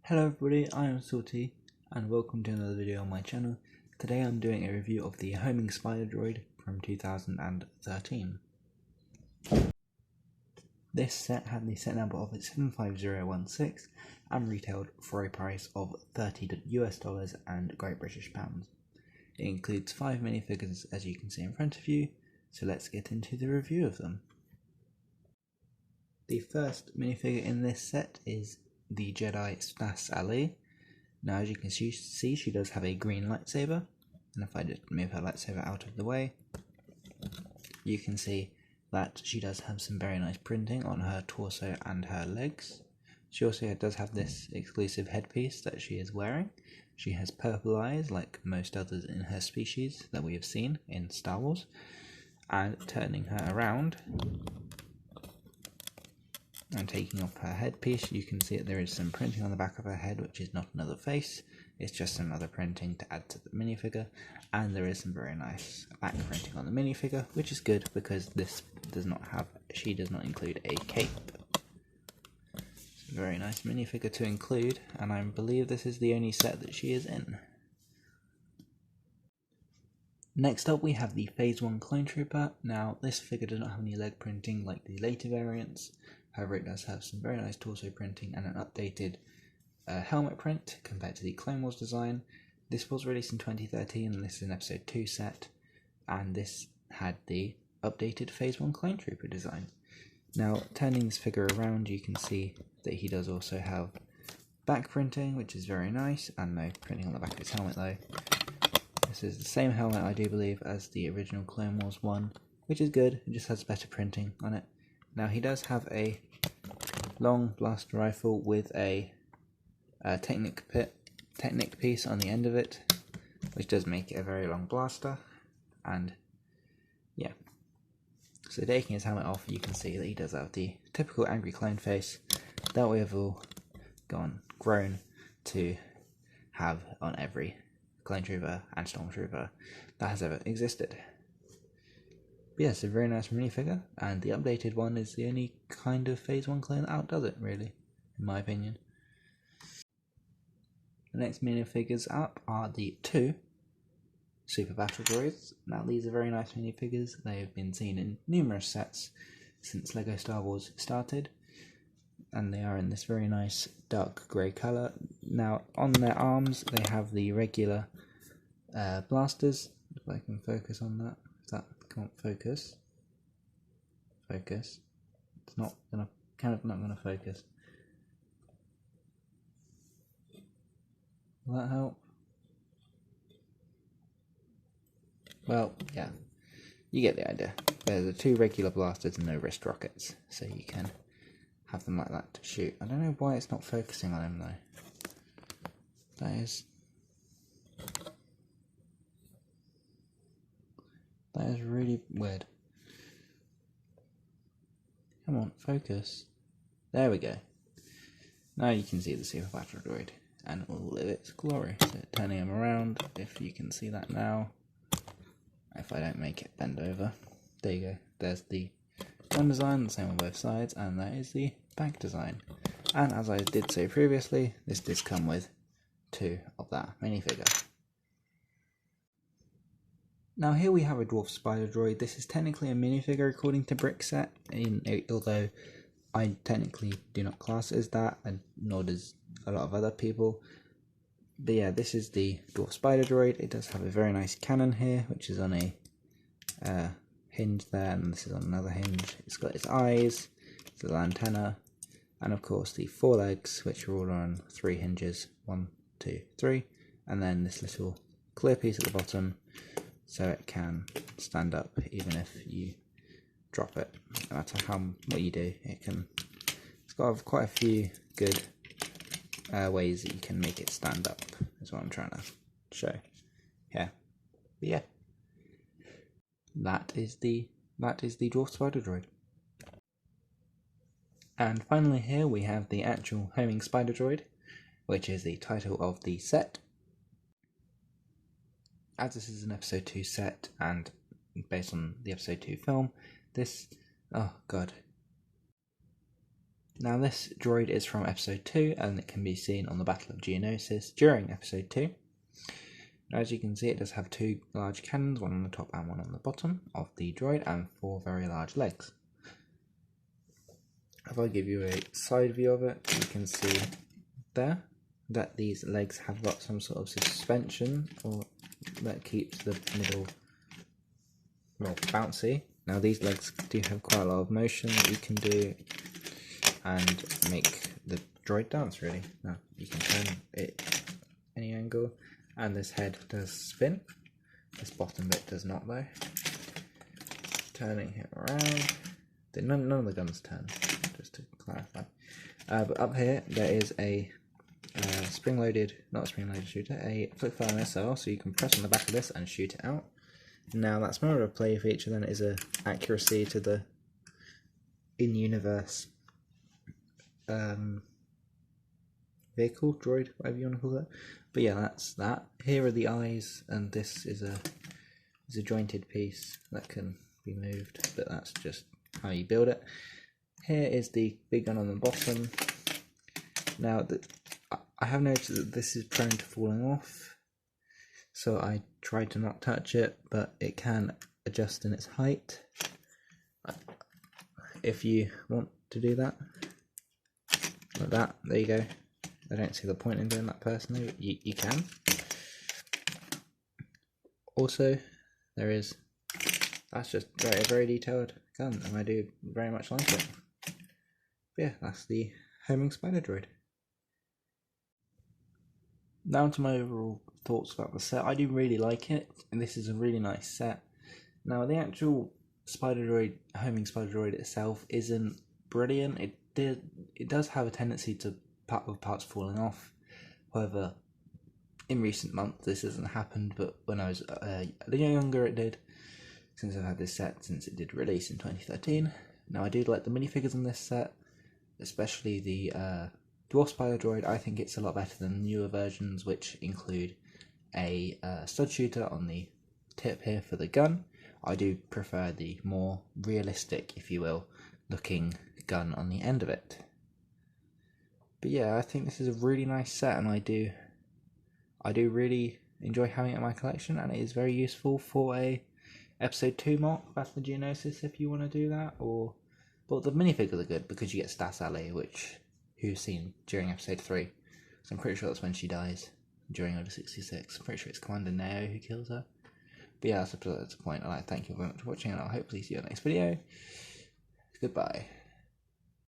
Hello everybody, I am Salty and welcome to another video on my channel. Today I'm doing a review of the Homing Spider Droid from 2013. This set had the set number of 75016 and retailed for a price of $30 US and Great British pounds. It includes 5 minifigures as you can see in front of you, so let's get into the review of them. The first minifigure in this set is the Jedi Stass Allie. Now as you can see, she does have a green lightsaber, and if I just move her lightsaber out of the way, you can see that she does have some very nice printing on her torso and her legs. She also does have this exclusive headpiece that she is wearing. She has purple eyes like most others in her species that we have seen in Star Wars, and turning her around and taking off her headpiece, you can see that there is some printing on the back of her head, which is not another face, it's just another printing to add to the minifigure, and there is some very nice back printing on the minifigure, which is good because she does not include a cape. It's a very nice minifigure to include, and I believe this is the only set that she is in. Next up we have the Phase 1 Clone Trooper. Now this figure does not have any leg printing like the later variants, however it does have some very nice torso printing and an updated helmet print compared to the Clone Wars design. This was released in 2013 and this is an episode 2 set, and this had the updated Phase 1 Clone Trooper design. Now turning this figure around, you can see that he does also have back printing, which is very nice, and no printing on the back of his helmet though. This is the same helmet, I do believe, as the original Clone Wars one, which is good, it just has better printing on it. Now he does have a long blaster rifle with a Technic piece on the end of it, which does make it a very long blaster, and yeah. So taking his helmet off, you can see that he does have the typical angry clone face that we have all grown to have on every Clone Trooper and Stormtrooper that has ever existed. But yes, a very nice minifigure, and the updated one is the only kind of Phase 1 clone that outdoes it, really, in my opinion. The next minifigures up are the 2 Super Battle Droids. Now these are very nice minifigures. They have been seen in numerous sets since LEGO Star Wars started, and they are in this very nice dark grey colour. Now on their arms they have the regular blasters. If I can focus on that. If that can't focus. It's not gonna focus. Will that help? Well, yeah, you get the idea. There's the 2 regular blasters and no wrist rockets, so you can have them like that to shoot. I don't know why it's not focusing on him though. That is really weird. Come on, focus. There we go. Now you can see the Super Battle Droid and all of its glory. So turning him around, if you can see that now. If I don't make it bend over. There you go. There's the one design, the same on both sides, and that is the back design. And as I did say previously, this does come with 2 of that minifigure. Now here we have a Dwarf Spider Droid. This is technically a minifigure according to Brickset, although I technically do not class it as that, and nor does a lot of other people. But yeah, this is the Dwarf Spider Droid. It does have a very nice cannon here, which is on a hinge there, and this is on another hinge. It's got its eyes, its little antenna, and of course the 4 legs, which are all on 3 hinges, 1, 2, 3, and then this little clear piece at the bottom, so it can stand up even if you drop it. No matter what you do, it's got quite a few good ways that you can make it stand up, is what I'm trying to show. Yeah. But yeah. That is the Dwarf Spider Droid. And finally here we have the actual Homing Spider Droid, which is the title of the set. As this is an episode 2 set and based on the episode 2 film, this Now this droid is from episode 2 and it can be seen on the Battle of Geonosis during episode 2. Now, as you can see, it does have 2 large cannons, one on the top and one on the bottom of the droid, and 4 very large legs. If I give you a side view of it, you can see there that these legs have got some sort of suspension or that keeps the middle bouncy. Now these legs do have quite a lot of motion that you can do and make the droid dance really. Now you can turn it any angle and this head does spin. This bottom bit does not though. Turning him around. None of the guns turn, just to clarify. But up here there is a not a spring-loaded shooter, a flip-fire missile, so you can press on the back of this and shoot it out. Now that's more of a play feature than it is a accuracy to the in-universe vehicle, droid, whatever you want to call it. But yeah, that's that. Here are the eyes, and this is a jointed piece that can be moved, but that's just how you build it. Here is the big gun on the bottom. Now I have noticed that this is prone to falling off, so I tried to not touch it, but it can adjust in its height if you want to do that, like that. There you go. I don't see the point in doing that personally, but you can. Also, that's just a very detailed gun, and I do very much like it. But yeah, that's the Homing Spider Droid. Now to my overall thoughts about the set. I do really like it, and this is a really nice set. Now the actual Spider Droid, Homing Spider Droid itself isn't brilliant. It does have a tendency to parts falling off. However, in recent months this hasn't happened, but when I was a little younger it did, since I've had this set since it did release in 2013. Now I do like the minifigures in this set, especially the Dwarf Spider Droid. I think it's a lot better than newer versions, which include a stud shooter on the tip here for the gun. I do prefer the more realistic, if you will, looking gun on the end of it. But yeah, I think this is a really nice set, and I do really enjoy having it in my collection, and it is very useful for a episode 2 mock, Battle of Geonosis, if you want to do that. But the minifigures are good because you get Stass Allie, who's seen during episode 3. So I'm pretty sure that's when she dies during Order 66. I'm pretty sure it's Commander Neo who kills her. But yeah, that's the point. I'd like to thank you very much for watching, and I'll hopefully see you in the next video. Goodbye.